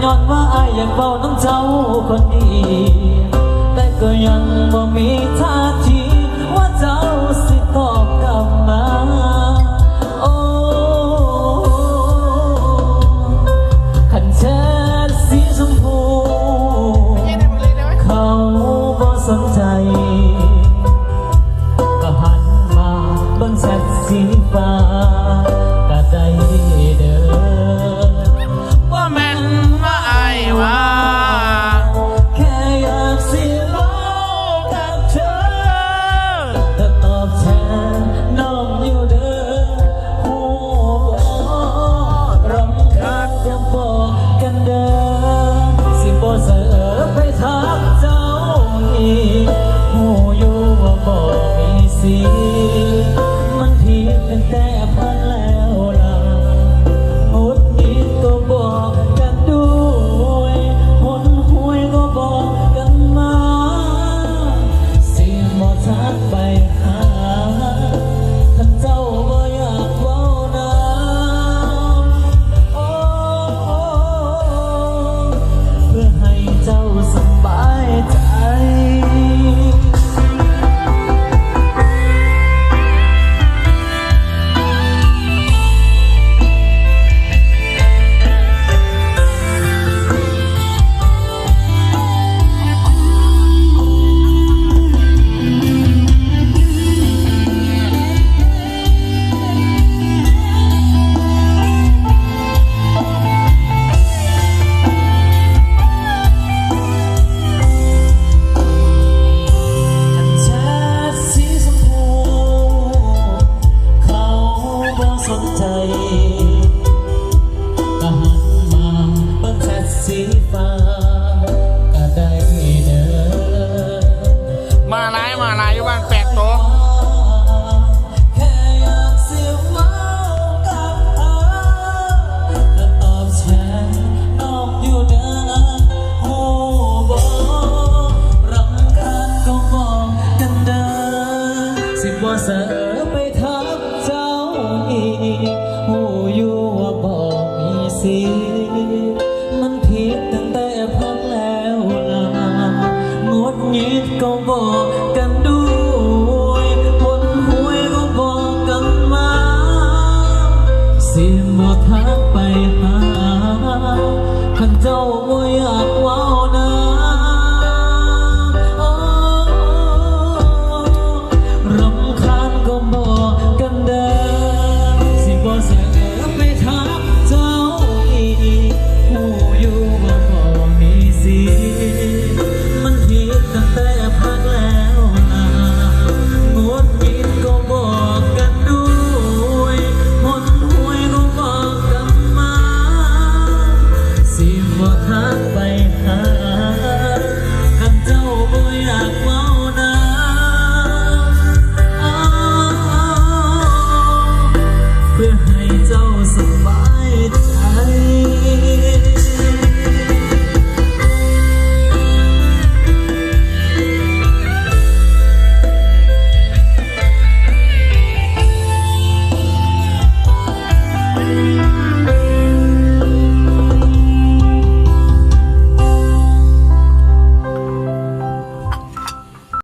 ย้อนว่าอายอยากเฝ้าน้ำเจ้าคนดีแต่ก็ยังบ่มีท่าทีว่าเจ้าสิตอบกลับมาโอ้ขันแชทสีชมพูเขาบ่สนใจก็หันมาเบิ่งแชทสีฟ้าก็ได้เด้อว่าแม่นว่าอายว่าแค่อยากสิเล่ากับเธอแต่ตอบแทนน้องอยู่เด้อหูรำคาญก็บอกกันเด้อสิบ่เสือไปทักเจ้าอีกหูอยู่ว่าบอกมีสิมันผิดตั้งแต่พันแล้วล่ะหดนิดก็บอกกันด้วยหนหวยก็บอกกันมาเสียงบ่ทักไปหาท่านเจ้าบ่อยากเว้าน้ำโอ้เพื่อให้เจ้าสบายใจสนใจก็หันมาเบิ่งแชทสีฟ้าก็ได้เด้อมาลายอยู่บ้านแปลกโตแค่อยากสิเว้ากับเธอและตอบแทนน้องอยู่เด้อหูบ่รำคาญก็บอกกันเด้อสิบ่เสือไปทักเจ้าหูอยู่ว่าบอกมีสิมันผิดตั้งแต่พักแล้วล่ะงดงิดก็บอกกันด้วยหนหวยก็บอกกันมาเสียงบ่ทักไป